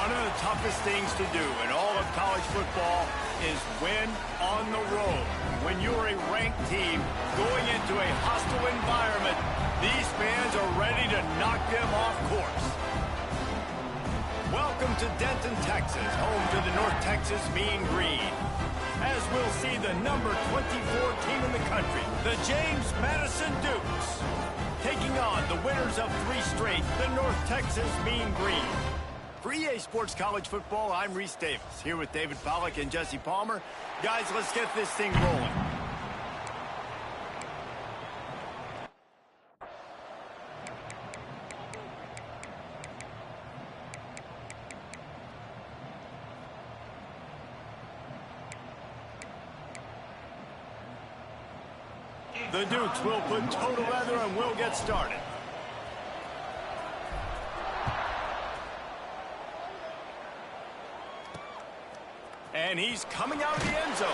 One of the toughest things to do in all of college football is win on the road. When you're a ranked team going into a hostile environment, these fans are ready to knock them off course. Welcome to Denton, Texas, home to the North Texas Mean Green. As we'll see the number 24 team in the country, the James Madison Dukes, taking on the winners of 3 straight, the North Texas Mean Green. For EA Sports College Football, I'm Reese Davis, here with David Pollack and Jesse Palmer. Guys, let's get this thing rolling. The Dukes will put total weather and we'll get started. And he's coming out of the end zone.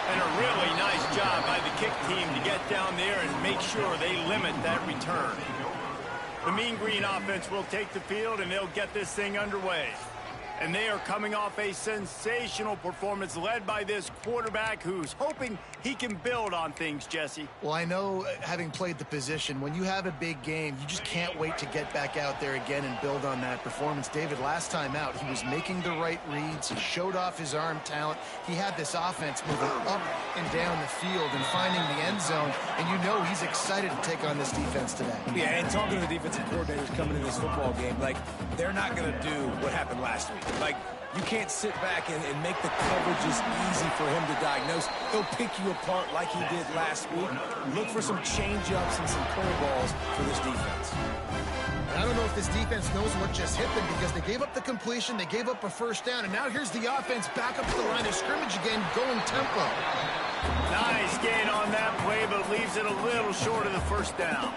And a really nice job by the kick team to get down there and make sure they limit that return. The Mean Green offense will take the field and they'll get this thing underway. And they are coming off a sensational performance led by this quarterback who's hoping he can build on things, Jesse. Well, I know, having played the position, when you have a big game, you just can't wait to get back out there again and build on that performance. David, last time out, he was making the right reads. He showed off his arm talent. He had this offense moving up and down the field and finding the end zone. And you know he's excited to take on this defense today. Yeah, and talking to the defensive coordinators coming in this football game, like, they're not going to do what happened last week. Like, you can't sit back and make the coverages easy for him to diagnose. He'll pick you apart like he did last week. Look for some change-ups and some curveballs for this defense. I don't know if this defense knows what just hit them because they gave up the completion, they gave up a first down, and now here's the offense back up to the line of scrimmage again, going tempo. Nice gain on that play, but leaves it a little short of the first down.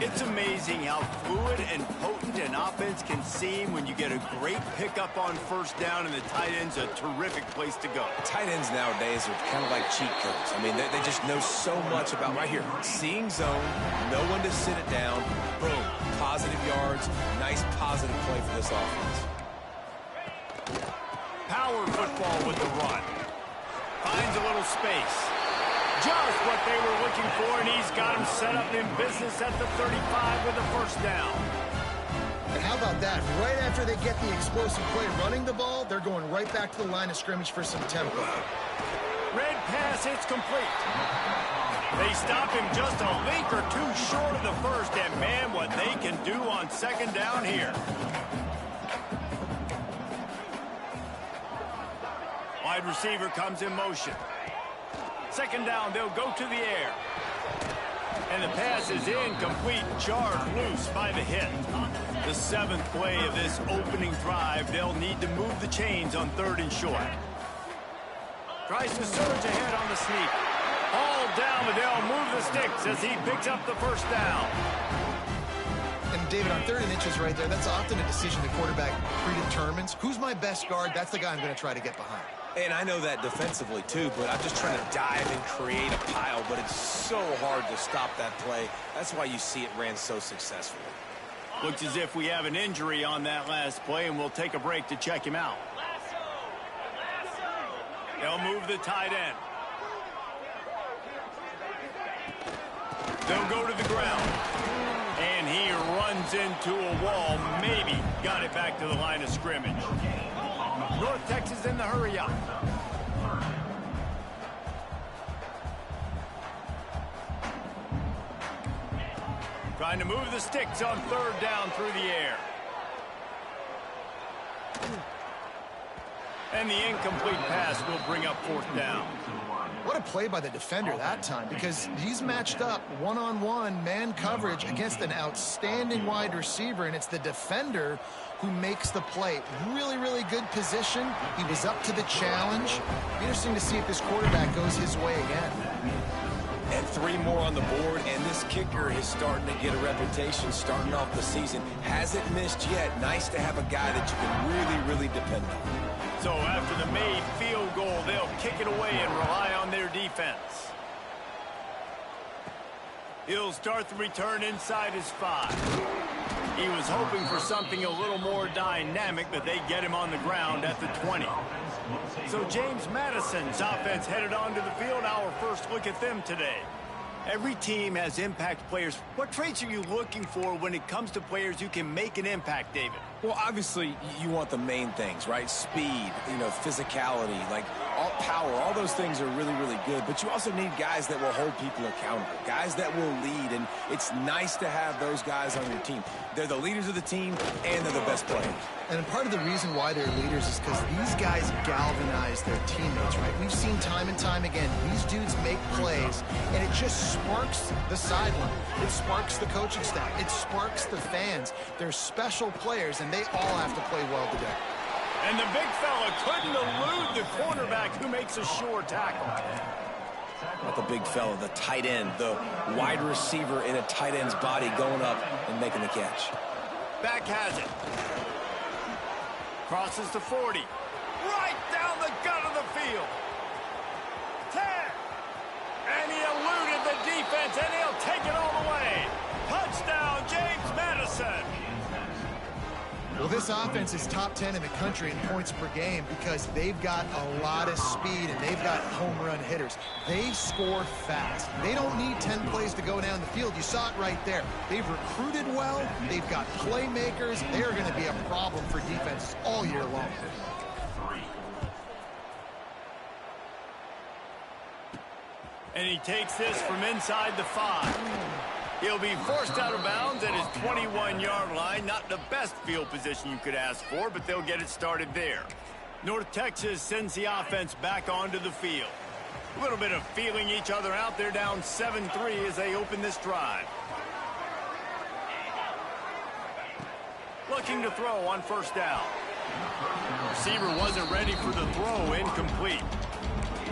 It's amazing how fluid and potent an offense can seem when you get a great pickup on first down, and the tight end's a terrific place to go. Tight ends nowadays are kind of like cheat codes. I mean, they just know so much about right here. Seeing zone, know when to sit it down, boom, positive yards, nice positive play for this offense. Power football with the run. Finds a little space. Just what they were looking for, and he's got him set up in business at the 35 with a first down. And how about that? Right after they get the explosive play running the ball, they're going right back to the line of scrimmage for some tempo. Red pass, it's complete. They stop him just a link or two short of the first, and man, what they can do on second down here. Wide receiver comes in motion. Second down, they'll go to the air. And the pass is incomplete, charged loose by the hit. The 7th play of this opening drive, they'll need to move the chains on 3rd and short. Tries to surge ahead on the sneak. All down, but they'll move the sticks as he picks up the first down. And David, on 3rd and inches right there, that's often a decision the quarterback predetermines. Who's my best guard? That's the guy I'm going to try to get behind. And I know that defensively, too, but I'm just trying to dive and create a pile, but it's so hard to stop that play. That's why you see it ran so successfully. Looks as if we have an injury on that last play, and we'll take a break to check him out. They'll move the tight end. They'll go to the ground. And he runs into a wall. Maybe got it back to the line of scrimmage. North Texas in the hurry up. Trying to move the sticks on 3rd down through the air. And the incomplete pass will bring up 4th down. What a play by the defender that time, because he's matched up one-on-one man coverage against an outstanding wide receiver, and it's the defender who makes the play. Really, really good position. He was up to the challenge. Interesting to see if this quarterback goes his way again. And 3 more on the board, and this kicker is starting to get a reputation starting off the season. Hasn't missed yet. Nice to have a guy that you can really, really depend on. So after the made field goal, they'll kick it away and rely on their defense. He'll start the return inside his 5. He was hoping for something a little more dynamic, but they get him on the ground at the 20. So James Madison's offense headed onto the field. Our first look at them today. Every team has impact players. What traits are you looking for when it comes to players who can make an impact, David? Well, obviously, you want the main things, right? Speed, physicality, like all power, all those things are really, really good. But you also need guys that will hold people accountable, guys that will lead. And it's nice to have those guys on your team. They're the leaders of the team, and they're the best players. And part of the reason why they're leaders is because these guys galvanize their teammates, right? We've seen time and time again, these dudes make plays, and it just sparks the sideline. It sparks the coaching staff. It sparks the fans. They're special players, and they all have to play well today. And the big fella couldn't elude the cornerback who makes a sure tackle. Not the big fella, the tight end, the wide receiver in a tight end's body going up and making the catch. Back has it. Crosses to 40. Right down the gut of the field. 10. And he eluded the defense, and he'll take it all the way. Touchdown, James Madison. Well, this offense is top 10 in the country in points per game because they've got a lot of speed and they've got home run hitters. They score fast. They don't need 10 plays to go down the field. You saw it right there. They've recruited well. They've got playmakers. They're going to be a problem for defenses all year long. And he takes this from inside the 5. He'll be forced out of bounds at his 21-yard line. Not the best field position you could ask for, but they'll get it started there. North Texas sends the offense back onto the field. A little bit of feeling each other out. They're down 7-3 as they open this drive. Looking to throw on first down. Receiver wasn't ready for the throw, incomplete.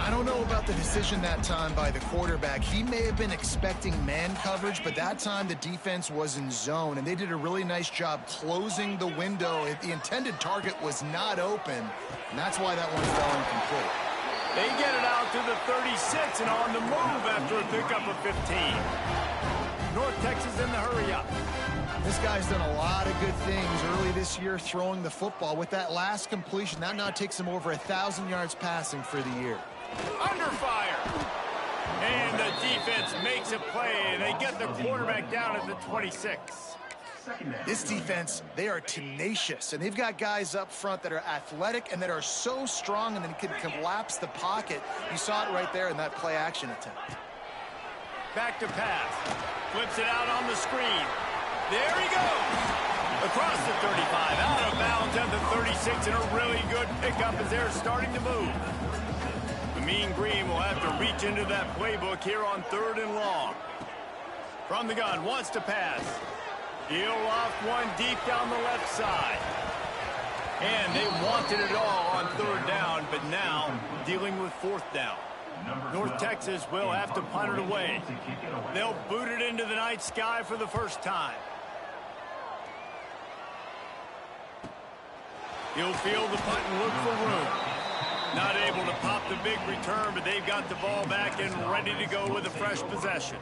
I don't know about the decision that time by the quarterback. He may have been expecting man coverage, but that time the defense was in zone, and they did a really nice job closing the window. The intended target was not open, and that's why that one fell incomplete. They get it out to the 36 and on the move after a pickup of 15. North Texas in the hurry up. This guy's done a lot of good things early this year throwing the football. With that last completion, that now takes him over 1,000 yards passing for the year. Under fire. And the defense makes a play, and they get the quarterback down at the 26. This defense, they are tenacious, and they've got guys up front that are athletic and that are so strong and then can collapse the pocket. You saw it right there in that play action attempt. Back to pass. Flips it out on the screen. There he goes. Across the 35, out of bounds at the 36, and a really good pickup as they're starting to move. The Mean Green will have to reach into that playbook here on 3rd and long. From the gun, wants to pass. He'll loft one deep down the left side. And they wanted it all on 3rd down, but now dealing with 4th down. North Texas will have to punt it away. They'll boot it into the night sky for the first time. He'll feel the punt and look for room. Not able to pop the big return, but they've got the ball back and ready to go with a fresh possession.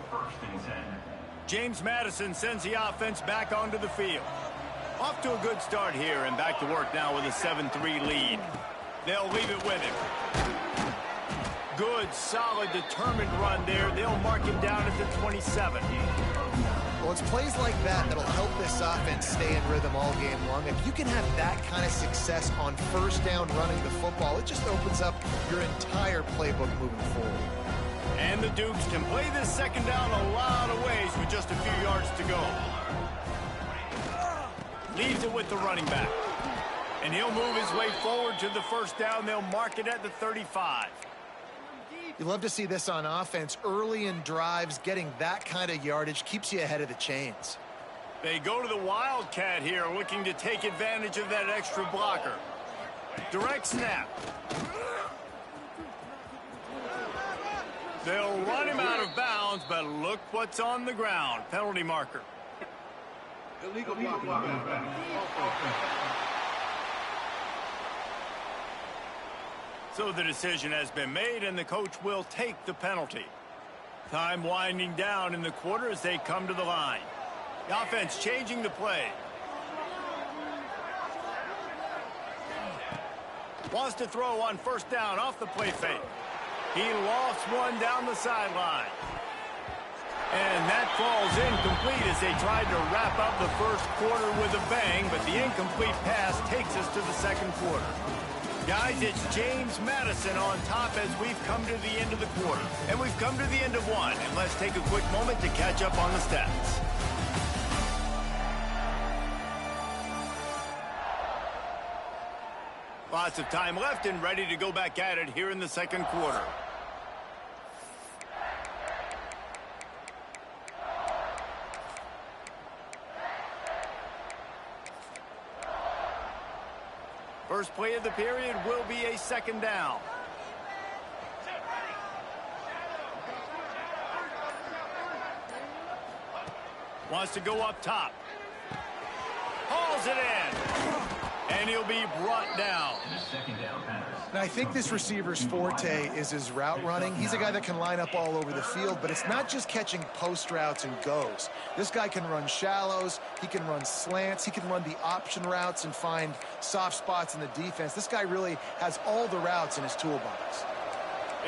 James Madison sends the offense back onto the field. Off to a good start here and back to work now with a 7-3 lead. They'll leave it with him. Good, solid, determined run there. They'll mark him down at the 27. Well, it's plays like that that'll help this offense stay in rhythm all game long. If you can have that kind of success on first down running the football, it just opens up your entire playbook moving forward. And the Dukes can play this second down a lot of ways with just a few yards to go. Leaves it with the running back. And he'll move his way forward to the first down. They'll mark it at the 35. You love to see this on offense. Early in drives, getting that kind of yardage keeps you ahead of the chains. They go to the Wildcat here, looking to take advantage of that extra blocker. Direct snap. They'll run him out of bounds, but look what's on the ground. Penalty marker. Illegal block. So the decision has been made, and the coach will take the penalty. Time winding down in the quarter as they come to the line. The offense changing the play. Wants to throw on first down off the play fake. He lofts one down the sideline. And that falls incomplete as they tried to wrap up the first quarter with a bang, but the incomplete pass takes us to the second quarter. Guys, it's James Madison on top as we've come to the end of the quarter. And we've come to the end of one. And let's take a quick moment to catch up on the stats. Lots of time left and ready to go back at it here in the second quarter. First play of the period will be a second down. Wants to go up top. Hauls it in. And he'll be brought down. Now, I think this receiver's forte is his route running. He's a guy that can line up all over the field, but it's not just catching post routes and goes. This guy can run shallows, he can run slants, he can run the option routes and find soft spots in the defense. This guy really has all the routes in his toolbox.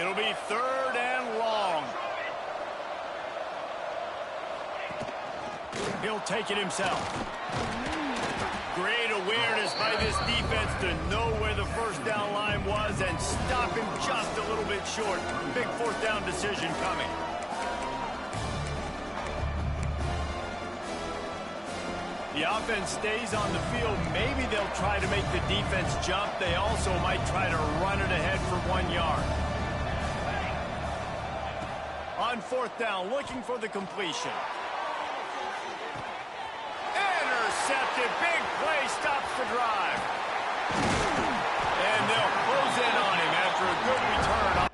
It'll be third and long. He'll take it himself. Great awareness by this defense to know where the first down line was and stop him just a little bit short. Big fourth down decision coming. The offense stays on the field. Maybe they'll try to make the defense jump. They also might try to run it ahead for 1 yard. On fourth down, looking for the completion. Intercepted. Big play stops the drive. And they'll close in on him after a good return.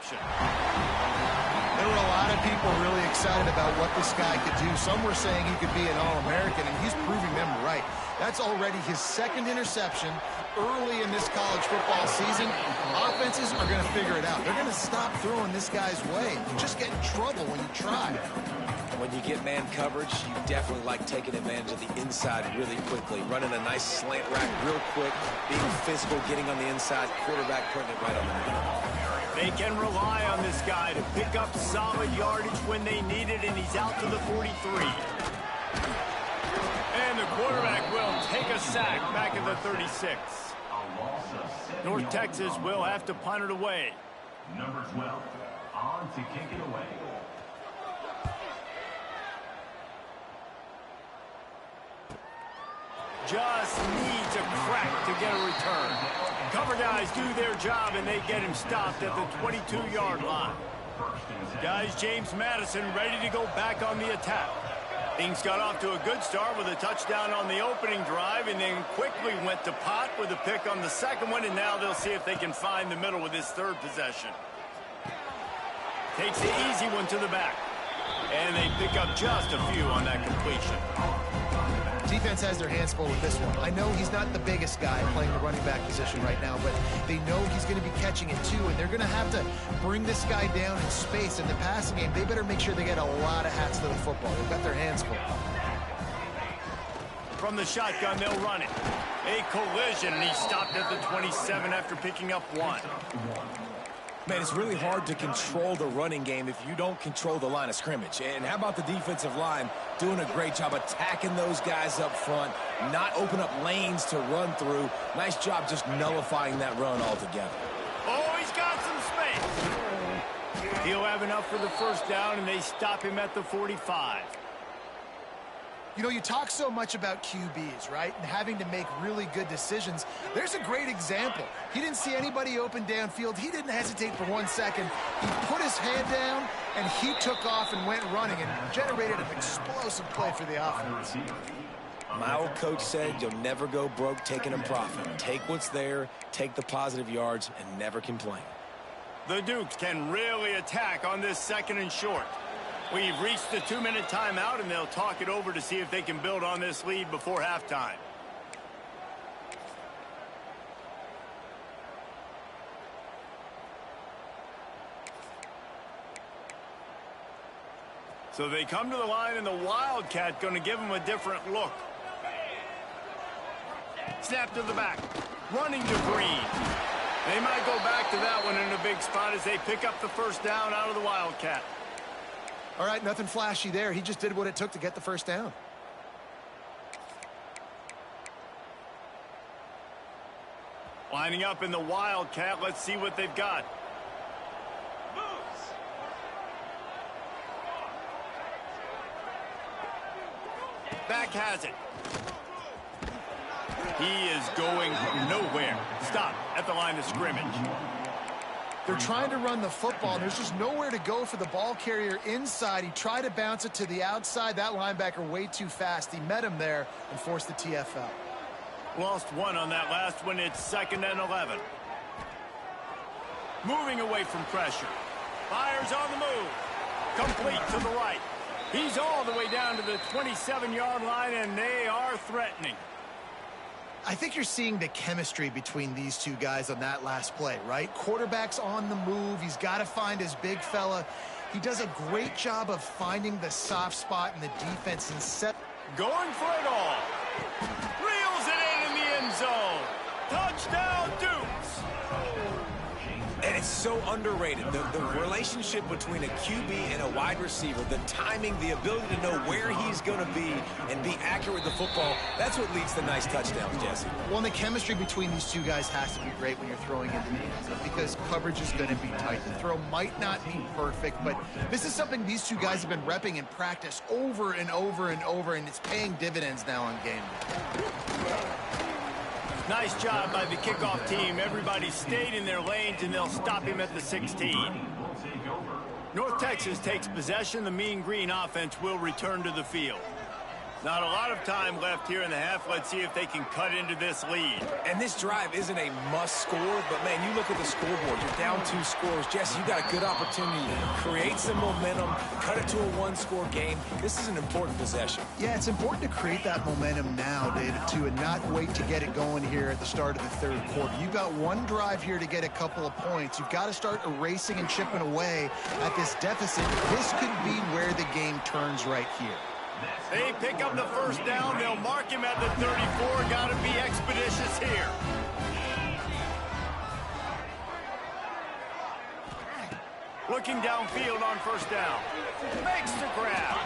There were a lot of people really excited about what this guy could do. Some were saying he could be an All-American, and he's proving them right. That's already his second interception early in this college football season. Offenses are going to figure it out. They're going to stop throwing this guy's way. You just get in trouble when you try. When you get man coverage, you definitely like taking advantage of the inside really quickly. Running a nice slant rack real quick, being physical, getting on the inside, quarterback putting it right on the money. They can rely on this guy to pick up solid yardage when they need it, and he's out to the 43. And the quarterback will take a sack back at the 36. North Texas will have to punt it away. Number 12, on to kick it away. Just needs a crack to get a return. Cover guys do their job, and they get him stopped at the 22-yard line. Guys, James Madison ready to go back on the attack. Things got off to a good start with a touchdown on the opening drive, and then quickly went to pot with a pick on the second one, and now they'll see if they can find the middle with this third possession. Takes the easy one to the back, and they pick up just a few on that completion. Defense has their hands full with this one. I know he's not the biggest guy playing the running back position right now, but they know he's going to be catching it too, and they're going to have to bring this guy down in space. In the passing game, they better make sure they get a lot of hats to the football. They've got their hands full. From the shotgun, they'll run it. A collision, and he stopped at the 27 after picking up one. Man, it's really hard to control the running game if you don't control the line of scrimmage. And how about the defensive line doing a great job attacking those guys up front, not open up lanes to run through. Nice job just nullifying that run altogether. Oh, he's got some space. He'll have enough for the first down, and they stop him at the 45. You know, you talk so much about QBs, right? And having to make really good decisions. There's a great example. He didn't see anybody open downfield. He didn't hesitate for 1 second. He put his head down, and he took off and went running and generated an explosive play for the offense. My old coach said you'll never go broke taking a profit. Take what's there, take the positive yards, and never complain. The Dukes can really attack on this 2nd and short. We've reached the 2-minute timeout, and they'll talk it over to see if they can build on this lead before halftime. So they come to the line, and the Wildcat going to give them a different look. Snap to the back. Running to Green. They might go back to that one in a big spot as they pick up the 1st down out of the Wildcat. All right, nothing flashy there. He just did what it took to get the 1st down. Lining up in the Wildcat. Let's see what they've got. Back has it. He is going from nowhere. Stop at the line of scrimmage. They're trying to run the football, and there's just nowhere to go for the ball carrier inside. He tried to bounce it to the outside. That linebacker way too fast. He met him there and forced the TFL. Lost 1 on that last one. It's 2nd and 11. Moving away from pressure. Fires on the move. Complete to the right. He's all the way down to the 27-yard line, and they are threatening. I think you're seeing the chemistry between these two guys on that last play, right? Quarterback's on the move. He's got to find his big fella. He does a great job of finding the soft spot in the defense and set. Going for it all. Reels it in the end zone. Touchdown, Dukes. And it's so underrated. The relationship between a QB and a wide receiver, the timing, the ability to know where he's going to be and be accurate with the football, that's what leads to nice touchdowns, Jesse. Well, and the chemistry between these two guys has to be great when you're throwing into the end zone because coverage is going to be tight. The throw might not be perfect, but this is something these two guys have been repping in practice over and over and over, and it's paying dividends now on game day. Nice job by the kickoff team. Everybody stayed in their lanes, and they'll stop him at the 16. North Texas takes possession. The Mean Green offense will return to the field. Not a lot of time left here in the half. Let's see if they can cut into this lead. And this drive isn't a must score, but, man, you look at the scoreboard. You're down 2 scores. Jesse, you got a good opportunity to create some momentum, cut it to a 1-score game. This is an important possession. Yeah, it's important to create that momentum now, David, too, and not wait to get it going here at the start of the 3rd quarter. You've got one drive here to get a couple of points. You've got to start erasing and chipping away at this deficit. This could be where the game turns right here. They pick up the 1st down. They'll mark him at the 34. Got to be expeditious here. Looking downfield on 1st down. Makes the grab.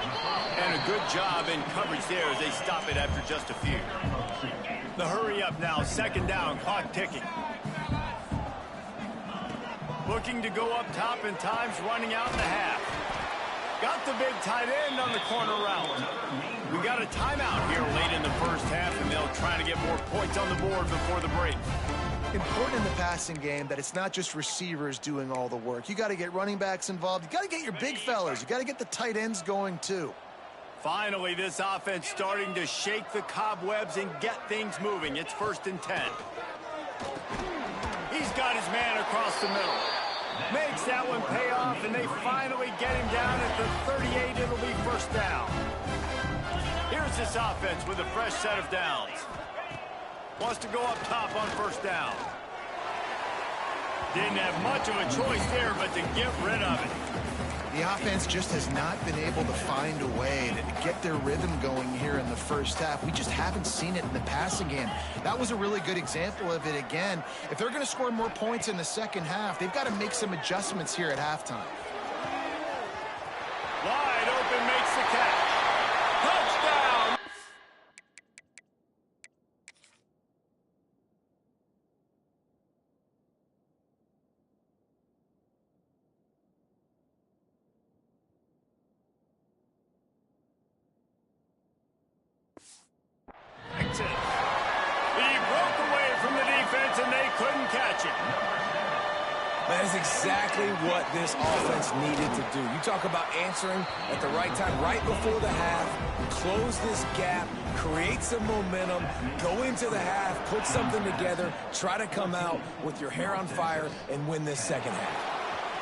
And a good job in coverage there as they stop it after just a few. The hurry up now. 2nd down. Clock ticking. Looking to go up top, and time's running out in the half. Got the big tight end on the corner route. We got a timeout here late in the 1st half, and they'll try to get more points on the board before the break. Important in the passing game that it's not just receivers doing all the work. You got to get running backs involved. You got to get your big fellas. You got to get the tight ends going too. Finally, this offense starting to shake the cobwebs and get things moving. It's 1st and 10. He's got his man across the middle. Makes that one pay off, and they finally get him down at the 38. It'll be 1st down. Here's this offense with a fresh set of downs. Wants to go up top on 1st down. Didn't have much of a choice there, but to get rid of it. The offense just has not been able to find a way to get their rhythm going here in the 1st half. We just haven't seen it in the passing game. That was a really good example of it again. If they're going to score more points in the 2nd half, they've got to make some adjustments here at halftime. Wide open, makes the catch. Touchdown! He broke away from the defense, and they couldn't catch it. That is exactly what this offense needed to do. You talk about answering at the right time, right before the half, close this gap, create some momentum, go into the half, put something together, try to come out with your hair on fire and win this 2nd half.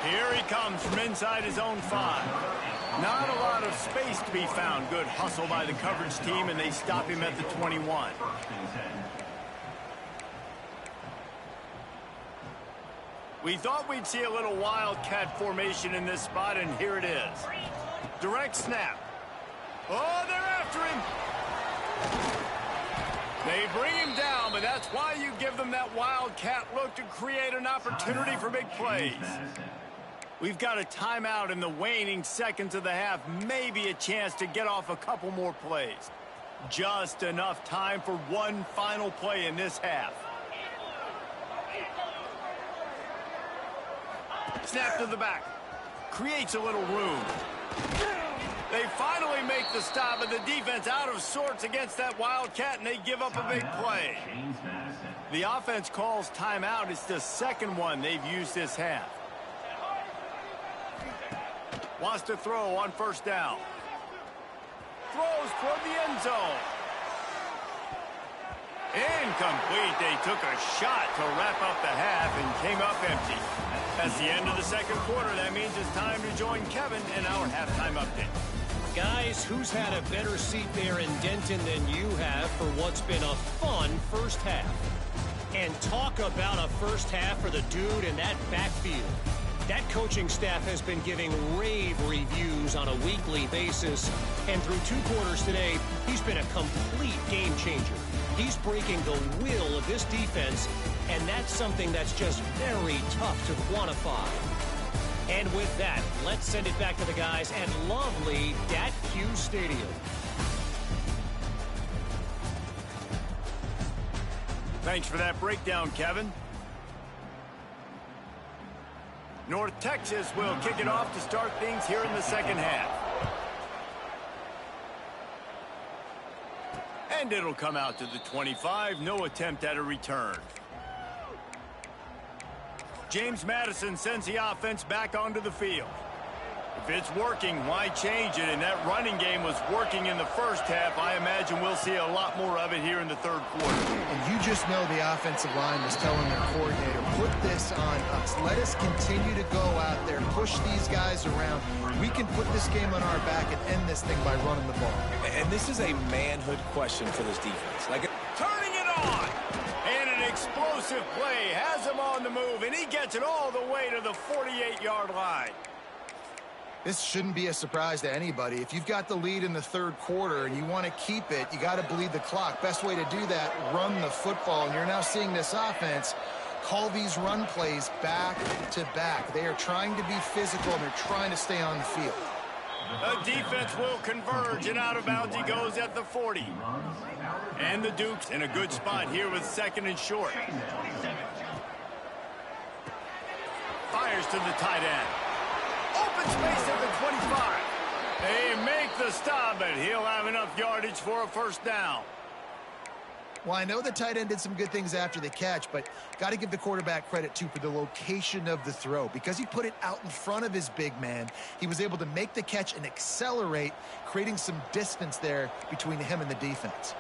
Here he comes from inside his own 5. Not a lot of space to be found. Good hustle by the coverage team, and they stop him at the 21. We thought we'd see a little wildcat formation in this spot, and here it is. Direct snap. Oh, they're after him. They bring him down, but that's why you give them that wildcat look to create an opportunity for big plays. We've got a timeout in the waning seconds of the half. Maybe a chance to get off a couple more plays. Just enough time for one final play in this half. Snap to the back. Creates a little room. They finally make the stop, and the defense out of sorts against that wildcat, and they give up a big play. The offense calls timeout. It's the second one they've used this half. Wants to throw on first down. Throws toward the end zone. Incomplete. They took a shot to wrap up the half and came up empty. That's the end of the second quarter. That means it's time to join Kevin in our halftime update. Guys, who's had a better seat there in Denton than you have for what's been a fun first half? And talk about a first half for the dude in that backfield. That coaching staff has been giving rave reviews on a weekly basis. And through 2 quarters today, he's been a complete game changer. He's breaking the will of this defense, and that's something that's just very tough to quantify. And with that, let's send it back to the guys at lovely Dat-Q Stadium. Thanks for that breakdown, Kevin. North Texas will kick it off to start things here in the second half. And it'll come out to the 25. No attempt at a return. James Madison sends the offense back onto the field. If it's working, why change it? And that running game was working in the first half. I imagine we'll see a lot more of it here in the third quarter. And you just know the offensive line was telling their coordinator, put this on us. Let us continue to go out there, push these guys around. We can put this game on our back and end this thing by running the ball. And this is a manhood question for this defense. Turning it on. And an explosive play has him on the move, and he gets it all the way to the 48-yard line. This shouldn't be a surprise to anybody. If you've got the lead in the third quarter and you want to keep it, you got to bleed the clock. Best way to do that, run the football. And you're now seeing this offense call these run plays back to back. They are trying to be physical, and they're trying to stay on the field. The defense will converge, and out of bounds he goes at the 40. And the Dukes in a good spot here with second and short. Fires to the tight end. Open space at the 25. They make the stop, but he'll have enough yardage for a first down. Well, I know the tight end did some good things after the catch, but got to give the quarterback credit, too, for the location of the throw. Because he put it out in front of his big man, he was able to make the catch and accelerate, creating some distance there between him and the defense.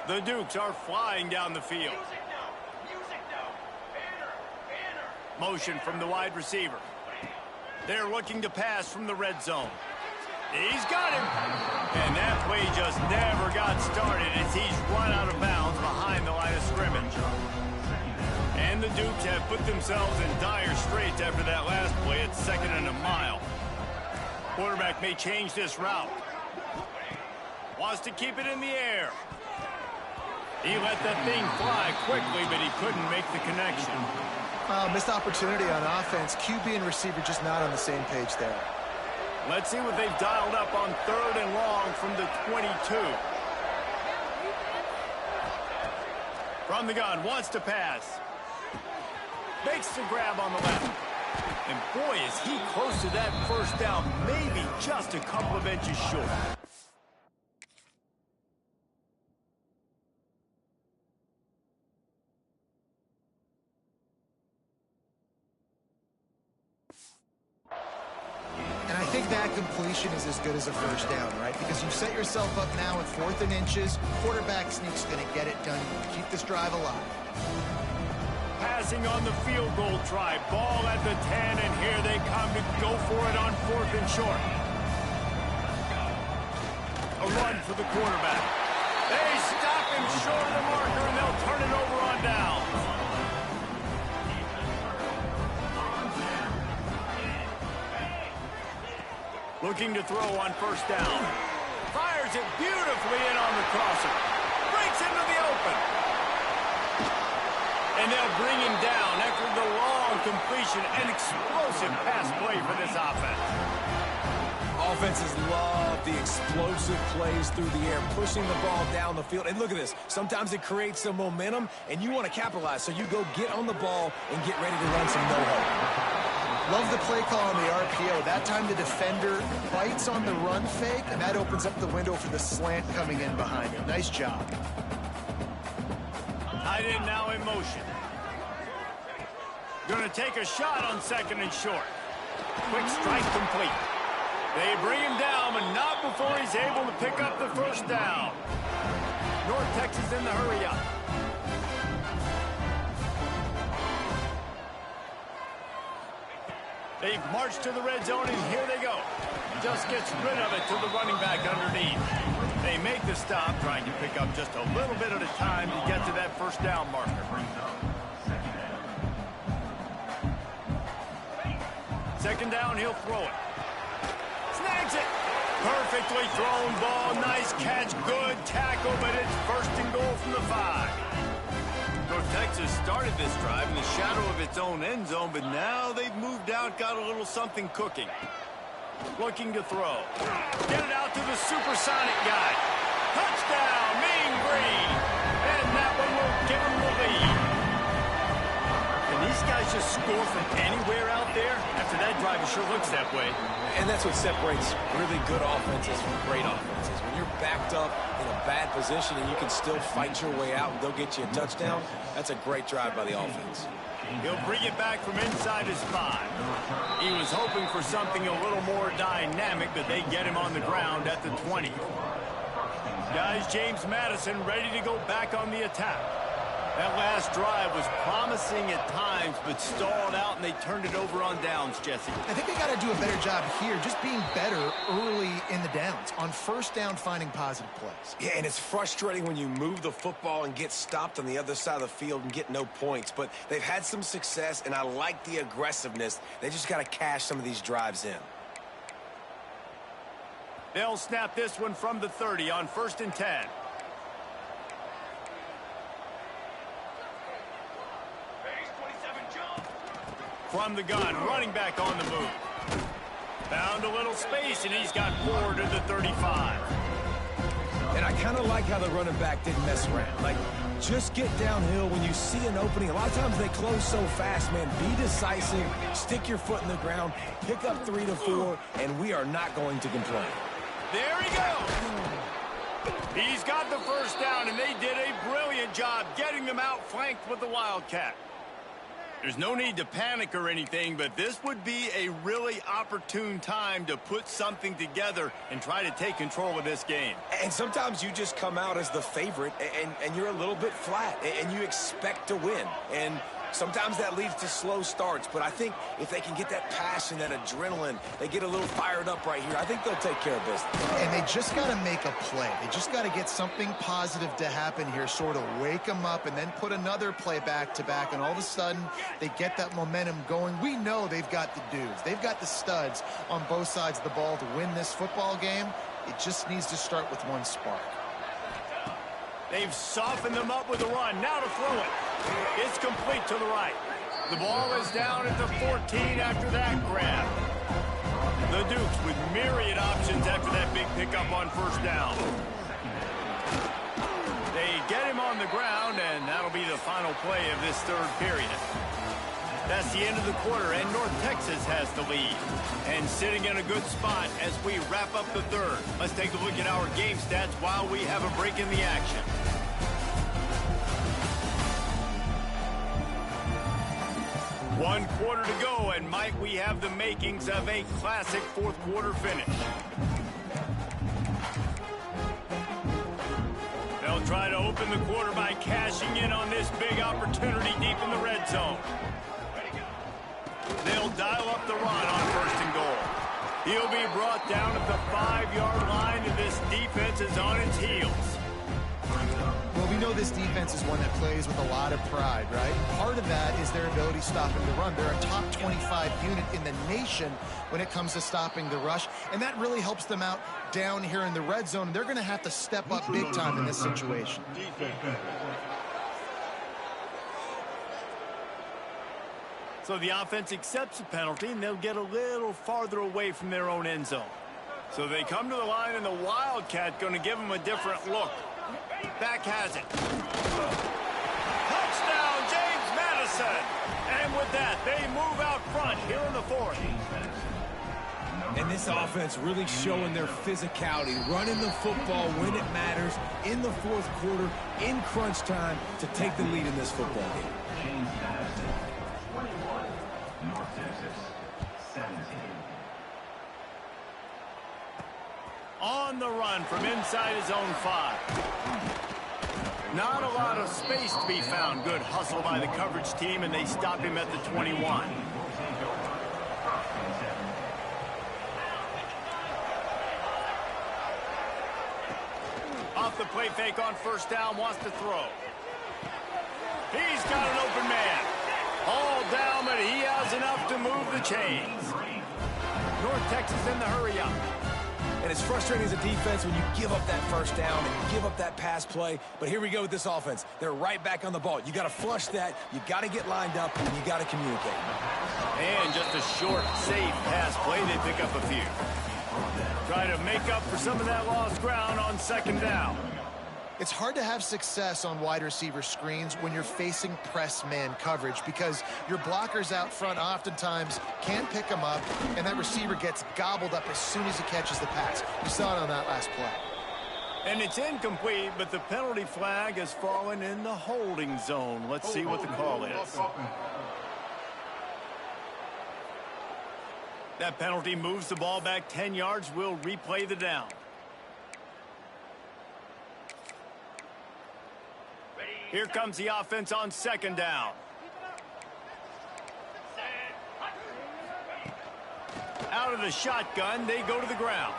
The Dukes are flying down the field. Motion from the wide receiver. They're looking to pass from the red zone. He's got him. And that play just never got started as he's run out of bounds behind the line of scrimmage. And the Dukes have put themselves in dire straits after that last play at 2nd and a mile. Quarterback may change this route. Wants to keep it in the air. He let that thing fly quickly, but he couldn't make the connection. Missed opportunity on offense. QB and receiver just not on the same page there. Let's see what they've dialed up on 3rd and long from the 22. From the gun, wants to pass. Makes the grab on the left. And boy, is he close to that first down, maybe just a couple of inches short. And I think that completion is as good as a first down, right? Because you set yourself up now in 4th and inches. Quarterback sneak's going to get it done. Keep this drive alive. pressing on the field goal try. Ball at the 10, and here they come to go for it on 4th and short. A run for the quarterback. They stop him short of the marker, and they'll turn it over on down. Looking to throw on 1st down. Fires it beautifully in on the crosser. Breaks into the open. And they'll bring him down after the long completion. An explosive pass play for this offense. Offenses love the explosive plays through the air, pushing the ball down the field. And look at this. Sometimes it creates some momentum, and you want to capitalize. So you go get on the ball and get ready to run some no-huddle. Love the play call on the RPO. That time the defender bites on the run fake, and that opens up the window for the slant coming in behind him. Nice job. Tight end now in motion. Going to take a shot on 2nd and short. Quick strike complete. They bring him down, but not before he's able to pick up the 1st down. North Texas in the hurry up. They've marched to the red zone, and here they go. Just gets rid of it to the running back underneath. They make the stop, trying to pick up just a little bit at a time to get to that 1st down marker. Second down, he'll throw it. Snags it. Perfectly thrown ball. Nice catch. Good tackle, but it's 1st and goal from the 5. North Texas started this drive in the shadow of its own end zone, but now they've moved out, got a little something cooking. Looking to throw. Get it out to the supersonic guy. Touchdown, Mean Green. And that one will give him the lead. Can these guys just score from anywhere out there? After that drive, it sure looks that way. And that's what separates really good offenses from great offenses. When you're backed up in a bad position and you can still fight your way out and they'll get you a touchdown, that's a great drive by the offense. He'll bring it back from inside his 5. He was hoping for something a little more dynamic, but they get him on the ground at the 20. Guys, James Madison ready to go back on the attack. That last drive was promising at times, but stalled out, and they turned it over on downs, Jesse. I think they got to do a better job here, just being better early in the downs. On 1st down, finding positive plays. Yeah, and it's frustrating when you move the football and get stopped on the other side of the field and get no points. But they've had some success, and I like the aggressiveness. They just got to cash some of these drives in. They'll snap this one from the 30 on 1st and 10. From the gun, running back on the move. Found a little space, and he's got 4 to the 35. And I kind of like how the running back didn't mess around. Like, just get downhill when you see an opening. A lot of times they close so fast, man. Be decisive, stick your foot in the ground, pick up 3 to 4, and we are not going to complain. There he goes. He's got the 1st down, and they did a brilliant job getting them outflanked with the Wildcat. There's no need to panic or anything, but this would be a really opportune time to put something together and try to take control of this game. And sometimes you just come out as the favorite, and you're a little bit flat, and you expect to win. And sometimes that leads to slow starts, but I think if they can get that passion, that adrenaline, they get a little fired up right here, I think they'll take care of business. And they just got to make a play. They just got to get something positive to happen here, sort of wake them up, and then put another play back-to-back, and all of a sudden they get that momentum going. We know they've got the dudes. They've got the studs on both sides of the ball to win this football game. It just needs to start with one spark. They've softened them up with a run. Now to throw it. It's complete to the right. The ball is down at the 14 after that grab. The Dukes with myriad options after that big pickup on 1st down. They get him on the ground, and that'll be the final play of this 3rd period. That's the end of the quarter, and North Texas has the lead. And sitting in a good spot as we wrap up the 3rd. Let's take a look at our game stats while we have a break in the action. One quarter to go, and might we have the makings of a classic 4th quarter finish. They'll try to open open the quarter by cashing in on this big opportunity deep in the red zone. They'll dial up the run on 1st and goal. He'll be brought down at the 5-yard line, and this defense is on its heels. Well, we know this defense is one that plays with a lot of pride, right? Part of that is their ability stopping the run. They're a top 25 unit in the nation when it comes to stopping the rush, and that really helps them out down here in the red zone. And they're going to have to step up big time in this situation. So the offense accepts the penalty, and they'll get a little farther away from their own end zone. So they come to the line, and the Wildcat going to give them a different look. Back has it. Touchdown, James Madison. And with that, they move out front here in the 4th. And this offense really showing their physicality, running the football when it matters, in the 4th quarter, in crunch time, to take the lead in this football game. James Madison, 21, North Texas, 17. On the run from inside his own 5. Not a lot of space to be found. Good hustle by the coverage team, and they stop him at the 21. Off the play fake on 1st down, wants to throw. He's got an open man. All down, but he has enough to move the chains. North Texas in the hurry-up. And it's frustrating as a defense when you give up that 1st down and you give up that pass play. But here we go with this offense. They're right back on the ball. You got to flush that. You got to get lined up, and you got to communicate. And just a short, safe pass play. They pick up a few. Try to make up for some of that lost ground on 2nd down. It's hard to have success on wide receiver screens when you're facing press man coverage because your blockers out front oftentimes can't pick them up, and that receiver gets gobbled up as soon as he catches the pass. We saw it on that last play. And it's incomplete, but the penalty flag has fallen in the holding zone. Let's see what the call is. That penalty moves the ball back 10 yards. We'll replay the down. Here comes the offense on 2nd down. Out of the shotgun, they go to the ground.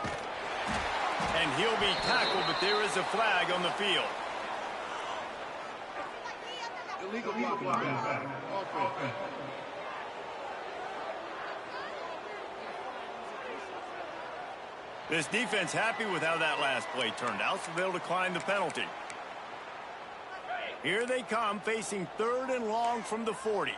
And he'll be tackled, but there is a flag on the field. Illegal block. This defense happy with how that last play turned out, so they'll decline the penalty. Here they come, facing 3rd and long from the 40.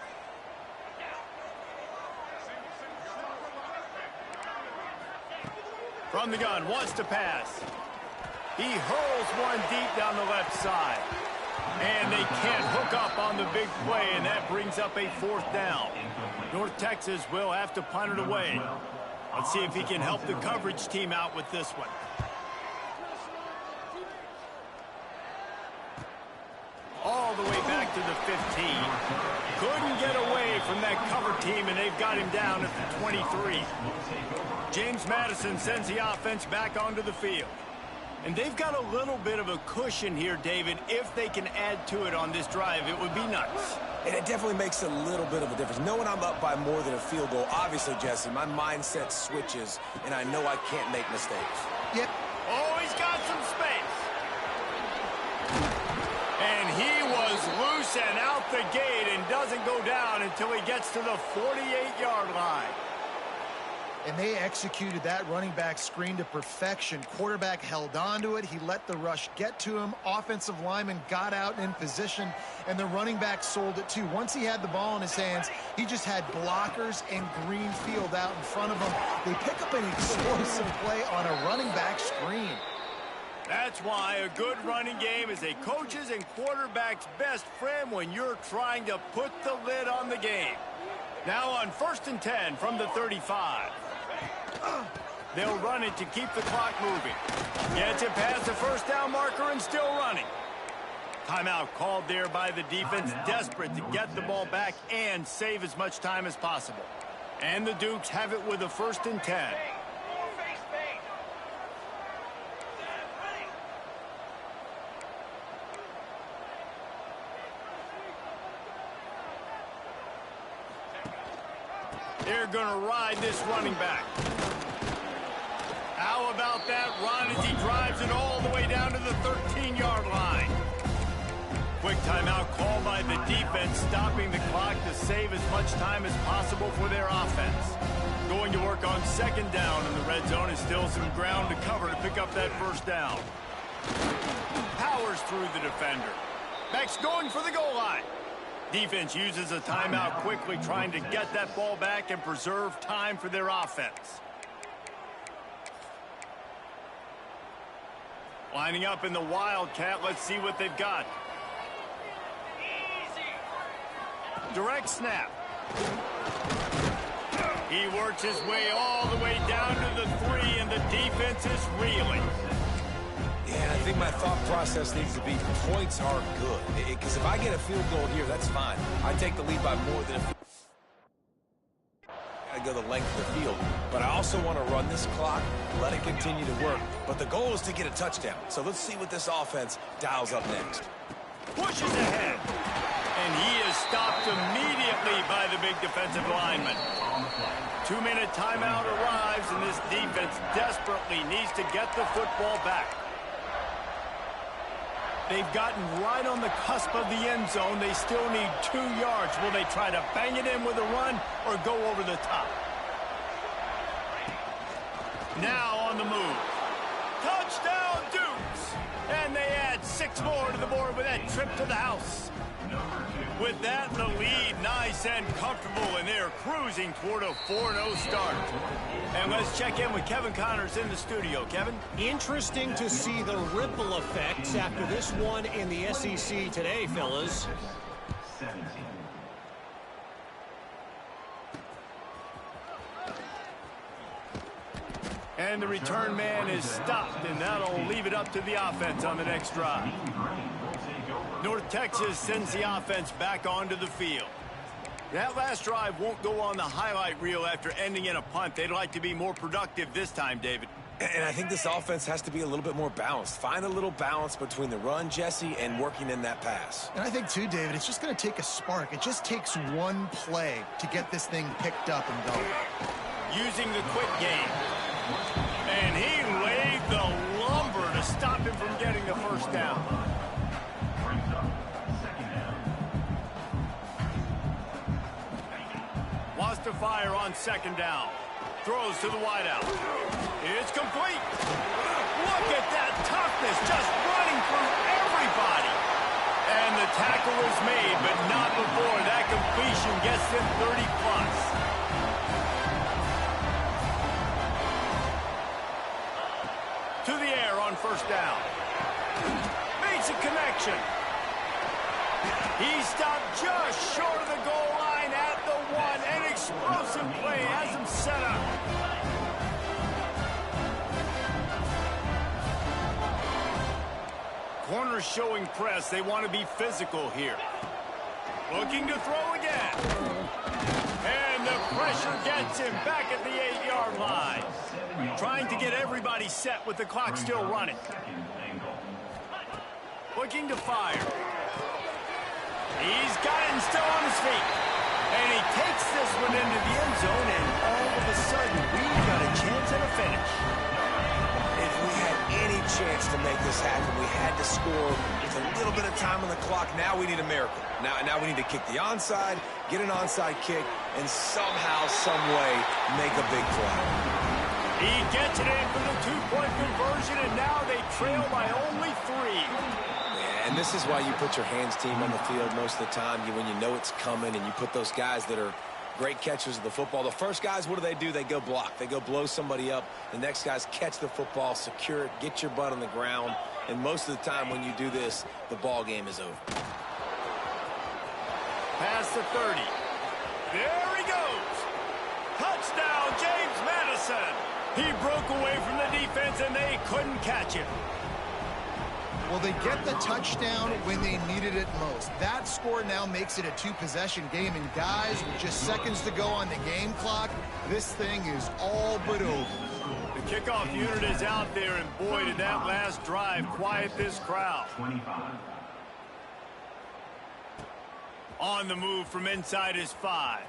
From the gun, wants to pass. He hurls one deep down the left side. And they can't hook up on the big play, and that brings up a 4th down. North Texas will have to punt it away. Let's see if he can help the coverage team out with this one. All the way back to the 15. Couldn't get away from that cover team, and they've got him down at the 23. James Madison sends the offense back onto the field. And they've got a little bit of a cushion here, David. If they can add to it on this drive, it would be nuts. And it definitely makes a little bit of a difference. Knowing I'm up by more than a field goal, obviously, Jesse, my mindset switches, and I know I can't make mistakes. Yep. Oh, he's got some space. And he was loose and out the gate and doesn't go down until he gets to the 48-yard line. And they executed that running back screen to perfection. Quarterback held on to it. He let the rush get to him. Offensive lineman got out in position, and the running back sold it too. Once he had the ball in his hands, he just had blockers and green field out in front of him. They pick up an explosive play on a running back screen. That's why a good running game is a coach's and quarterback's best friend when you're trying to put the lid on the game. Now on 1st and 10 from the 35. They'll run it to keep the clock moving. Gets it past the 1st down marker and still running. Timeout called there by the defense, desperate to get the ball back and save as much time as possible. And the Dukes have it with a 1st and 10. They're going to ride this running back. How about that run as he drives it all the way down to the 13-yard line? Quick timeout call by the defense, stopping the clock to save as much time as possible for their offense. Going to work on second down, and the red zone is still some ground to cover to pick up that first down. Powers through the defender. Back's going for the goal line. Defense uses a timeout quickly, trying to get that ball back and preserve time for their offense. Lining up in the Wildcat. Let's see what they've got. Direct snap. He works his way all the way down to the 3, and the defense is reeling. Yeah, I think my thought process needs to be points are good. Because if I get a field goal here, that's fine. I take the lead by more than a field. I go the length of the field, but I also want to run this clock, let it continue to work. But the goal is to get a touchdown. So let's see what this offense dials up next. Pushes ahead. And he is stopped immediately by the big defensive lineman. 2-minute timeout arrives, and this defense desperately needs to get the football back. They've gotten right on the cusp of the end zone. They still need 2 yards. Will they try to bang it in with a run or go over the top? Now on the move. Touchdown, Dukes! And they add 6 more to the board with that trip to the house. With that, the lead nice and comfortable, and they're cruising toward a 4-0 start. And let's check in with Kevin Connors in the studio. Kevin? Interesting to see the ripple effects after this one in the SEC today, fellas. 17. And the return man is stopped, and that'll leave it up to the offense on the next drive. North Texas sends the offense back onto the field. That last drive won't go on the highlight reel after ending in a punt. They'd like to be more productive this time, David. And I think this offense has to be a little bit more balanced. Find a little balance between the run, Jesse, and working in that pass. And I think, too, David, it's just going to take a spark. It just takes one play to get this thing picked up and going. Using the quick game. And he laid the lumber to stop him from getting the first down. Wants to fire on second down. Throws to the wideout. It's complete. Look at that toughness, just running through everybody. And the tackle is made, but not before that completion gets them 30-plus. To the air on first down. Makes a connection. He stopped just short of the goal line at the 1. An explosive play has him set up. Corners showing press. They want to be physical here. Looking to throw again. And the pressure gets him back at the 8-yard line. Trying to get everybody set with the clock still running. Looking to fire. He's got him still on his feet. And he takes this one into the end zone, and all of a sudden, we've got a chance at a finish. If we had any chance to make this happen, we had to score with a little bit of time on the clock. Now we need a miracle. Now we need to kick the onside, get an onside kick, and somehow, some way, make a big play. He gets it in for the 2-point conversion, and now they trail by only 3. And this is why you put your hands team on the field most of the time. When you know it's coming, and you put those guys that are great catchers of the football. The first guys, what do? They go block. They go blow somebody up. The next guys catch the football, secure it, get your butt on the ground. And most of the time when you do this, the ball game is over. Past the 30. There he goes. Touchdown, James Madison. He broke away from the defense, and they couldn't catch him. Well, they get the touchdown when they needed it most. That score now makes it a 2-possession game. And, guys, with just seconds to go on the game clock, this thing is all but over. The kickoff unit is out there, and, boy, did that last drive quiet this crowd. 25. On the move from inside his 5.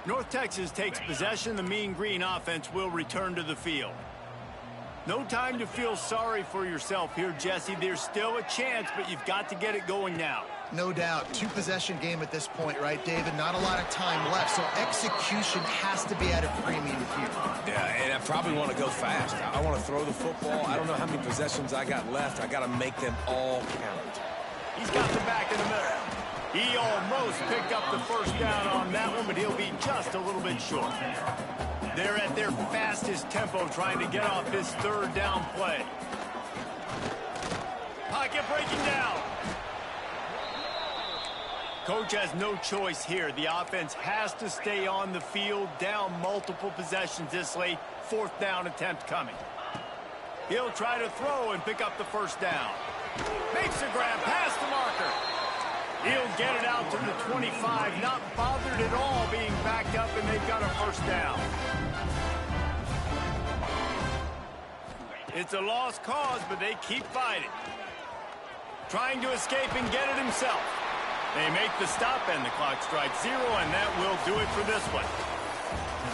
North Texas takes possession. The Mean Green offense will return to the field. No time to feel sorry for yourself here, Jesse. There's still a chance, but you've got to get it going now. No doubt. Two-possession game at this point, right, David? Not a lot of time left, so execution has to be at a premium here. Yeah, and I probably want to go fast. I want to throw the football. I don't know how many possessions I got left. I got to make them all count. He's got the back in the middle. He almost picked up the first down on that one, but he'll be just a little bit short. They're at their fastest tempo trying to get off this third down play. Pocket breaking down. Coach has no choice here. The offense has to stay on the field, down multiple possessions this late. Fourth down attempt coming. He'll try to throw and pick up the first down. Makes a grab past the marker. He'll get it out to the 25, not bothered at all being backed up, and they've got a first down. It's a lost cause, but they keep fighting. Trying to escape and get it himself. They make the stop, and the clock strikes 0, and that will do it for this one.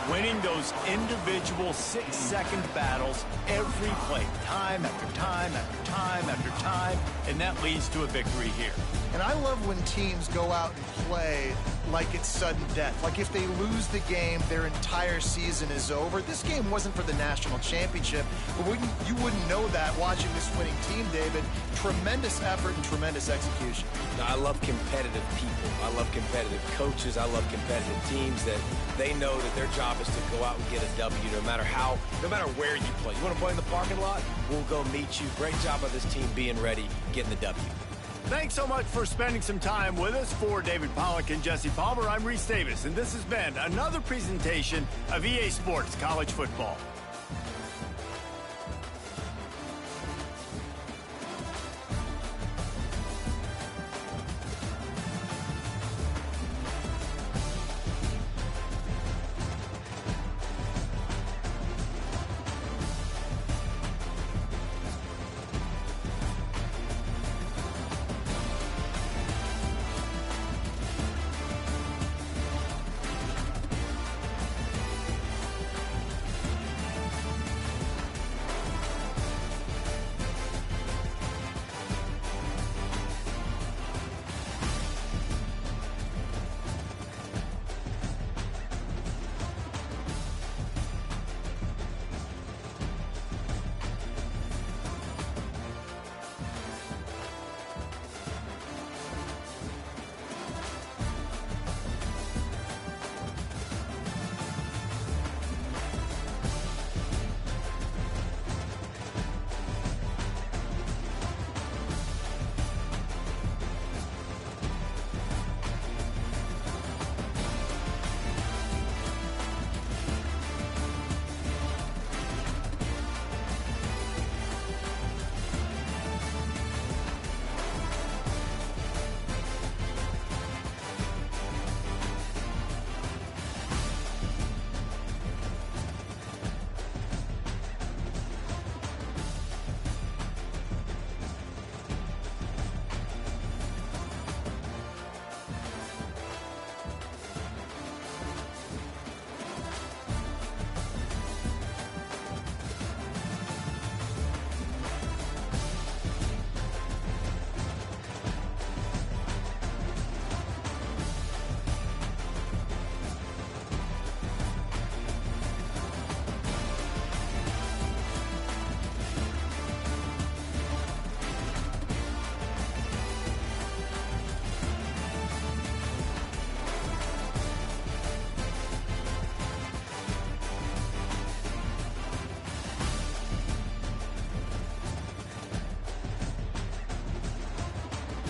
Winning those individual 6-second battles every play, time after time after time after time, and that leads to a victory here. And I love when teams go out and play like it's sudden death. Like if they lose the game, their entire season is over. This game wasn't for the national championship, but you wouldn't know that watching this winning team, David. Tremendous effort and tremendous execution. I love competitive people. I love competitive coaches. I love competitive teams that they know that their job is to go out and get a W no matter where you play. You want to play in the parking lot? We'll go meet you. Great job of this team being ready, getting the W. Thanks so much for spending some time with us. For David Pollack and Jesse Palmer, I'm Reese Davis, and this has been another presentation of EA Sports College Football.